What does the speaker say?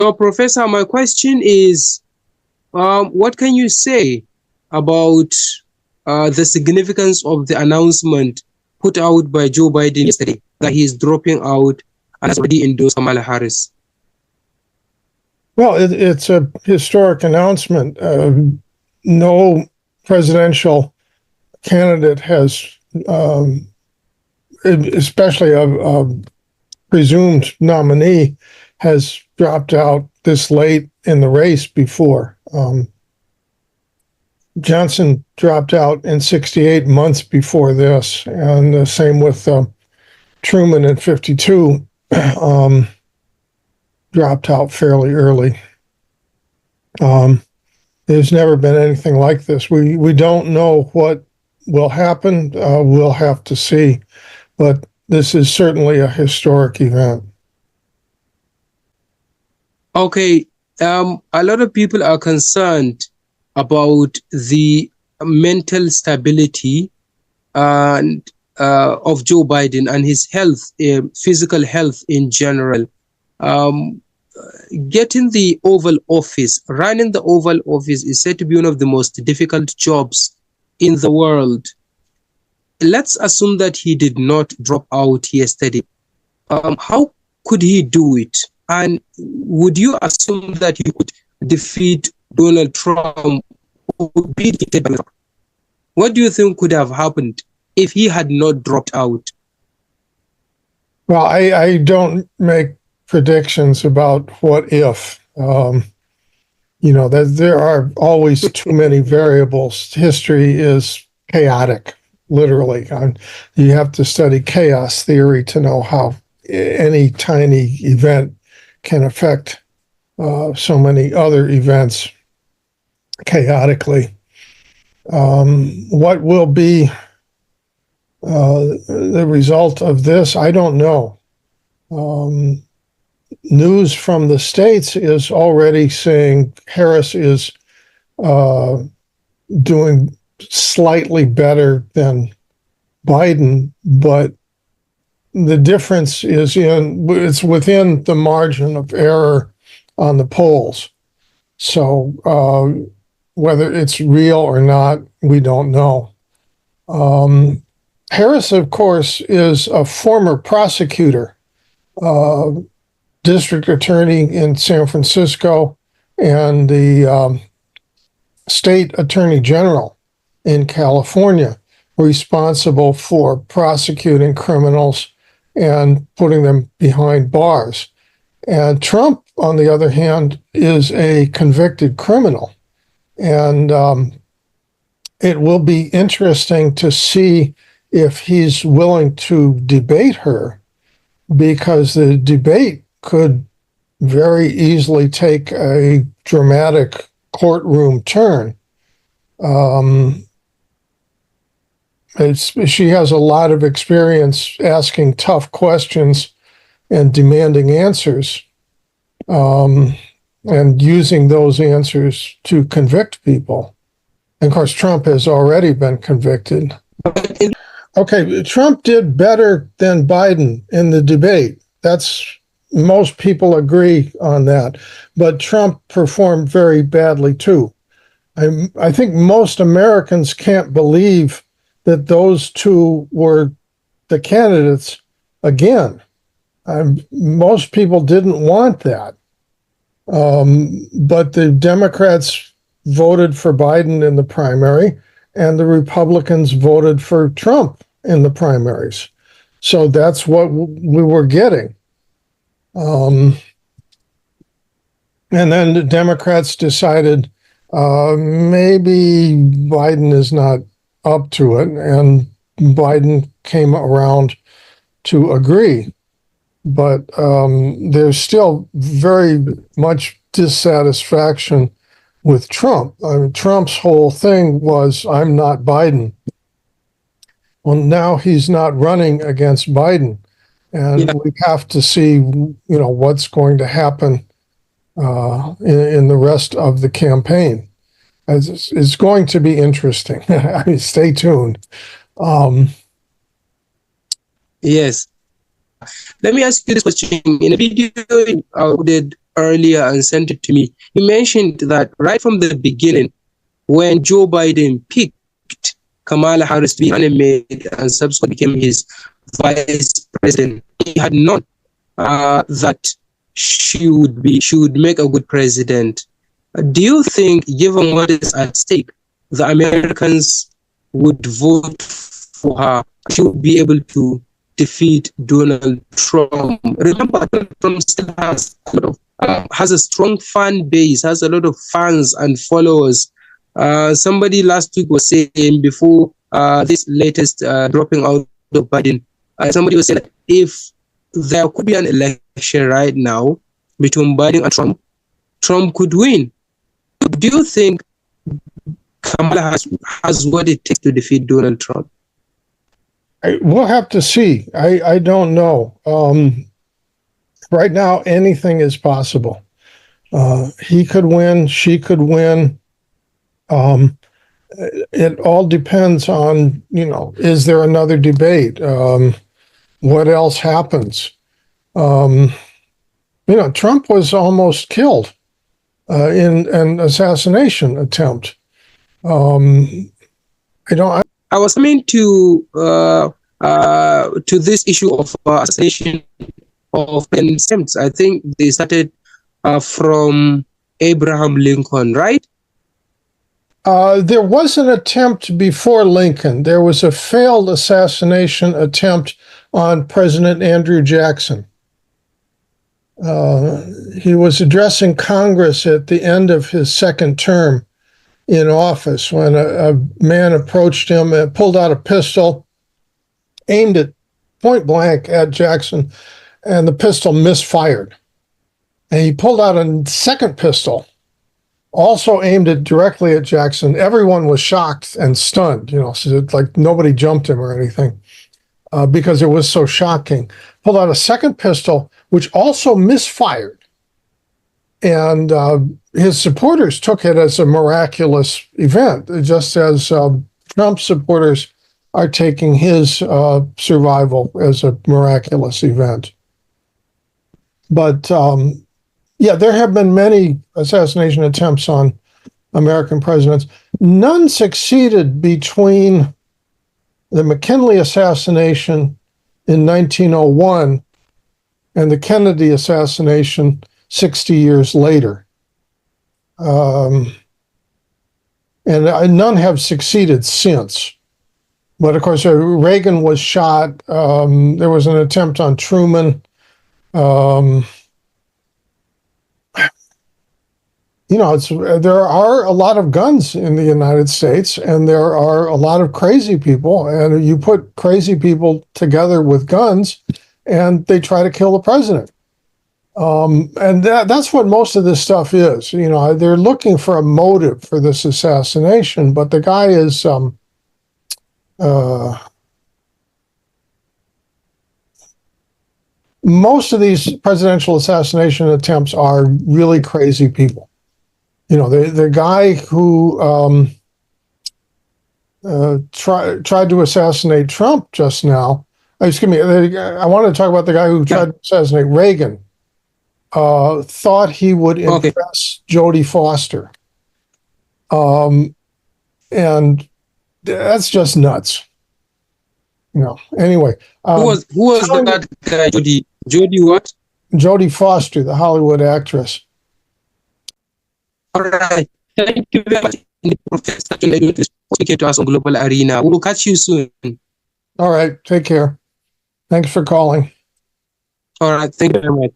So, Professor, my question is, what can you say about the significance of the announcement put out by Joe Biden yesterday that he is dropping out and has already endorsed Kamala Harris? Well, it's a historic announcement. No presidential candidate has, especially a presumed nominee, has dropped out this late in the race before. Johnson dropped out in 68 months before this, and the same with Truman in 52. Dropped out fairly early. There's never been anything like this. We don't know what will happen. We'll have to see. But this is certainly a historic event. Okay. A lot of people are concerned about the mental stability and of Joe Biden and his health, physical health in general. Getting the Oval Office, running the Oval Office is said to be one of the most difficult jobs in the world. Let's assume that he did not drop out yesterday. How could he do it? And would you assume that he could defeat Donald Trump or be defeated by Trump? What do you think could have happened if he had not dropped out? Well, I don't make predictions about what if. There are always too many variables. History is chaotic, literally. You have to study chaos theory to know how any tiny event can affect so many other events chaotically. What will be the result of this? I don't know. News from the States is already saying Harris is doing slightly better than Biden, but the difference is it's within the margin of error on the polls. So whether it's real or not, we don't know. Harris, of course, is a former prosecutor, district attorney in San Francisco, and the state attorney general in California, responsible for prosecuting criminals and putting them behind bars. And Trump, on the other hand, is a convicted criminal. And it will be interesting to see if he's willing to debate her, because the debate could very easily take a dramatic courtroom turn. She has a lot of experience asking tough questions and demanding answers, and using those answers to convict people. And of course, Trump has already been convicted. Okay, Trump did better than Biden in the debate. Most people agree on that. But Trump performed very badly too. I think most Americans can't believe that those two were the candidates again. Most people didn't want that. But the Democrats voted for Biden in the primary, and the Republicans voted for Trump in the primaries. So that's what we were getting. And then the Democrats decided maybe Biden is not up to it, and Biden came around to agree. But there's still very much dissatisfaction with Trump. Trump's whole thing was, I'm not Biden. Well, now he's not running against Biden. And we have to see, what's going to happen in the rest of the campaign. It's going to be interesting. I mean, stay tuned. Yes. Let me ask you this question. In a video earlier and sent it to me. He mentioned that right from the beginning, when Joe Biden picked Kamala Harris to be running mate and subsequently became his vice president, he had known that she would make a good president. Do you think, given what is at stake, the Americans would vote for her? She would be able to defeat Donald Trump. Remember, Donald Trump still has a strong fan base, has a lot of fans and followers. Somebody last week was saying, before this latest dropping out of Biden, somebody was saying that if there could be an election right now between Biden and Trump, Trump could win. Do you think Kamala has what it takes to defeat Donald Trump? We'll have to see. I don't know. Right now, anything is possible. He could win. She could win. It all depends on, is there another debate? What else happens? Trump was almost killed in an assassination attempt. I was coming to this issue of assassination of presidents. I think they started from Abraham Lincoln, right? There was an attempt before Lincoln. There was a failed assassination attempt on President Andrew Jackson. He was addressing Congress at the end of his second term in office when a man approached him and pulled out a pistol, aimed it point blank at Jackson, and the pistol misfired. And he pulled out a second pistol, also aimed it directly at Jackson. Everyone was shocked and stunned, so like nobody jumped him or anything because it was so shocking. Pulled out a second pistol, which also misfired. And his supporters took it as a miraculous event, just as Trump's supporters are taking his survival as a miraculous event. But there have been many assassination attempts on American presidents. None succeeded between the McKinley assassination in 1901 and the Kennedy assassination 60 years later. And none have succeeded since. But of course, Reagan was shot. There was an attempt on Truman. There are a lot of guns in the United States, and there are a lot of crazy people. And you put crazy people together with guns, and they try to kill the president. And that's what most of this stuff is. They're looking for a motive for this assassination, but the guy is most of these presidential assassination attempts are really crazy people. The guy who tried to assassinate Trump just now. Excuse me. I want to talk about the guy who tried to assassinate Reagan. Thought he would impress Jodie Foster. And that's just nuts. Anyway. Who was that guy, Jodie what? Jodie Foster, the Hollywood actress. All right. Thank you very much, Professor, speaking to us on Global Arena. We'll catch you soon. All right. Take care. Thanks for calling. All right. Thank you very much.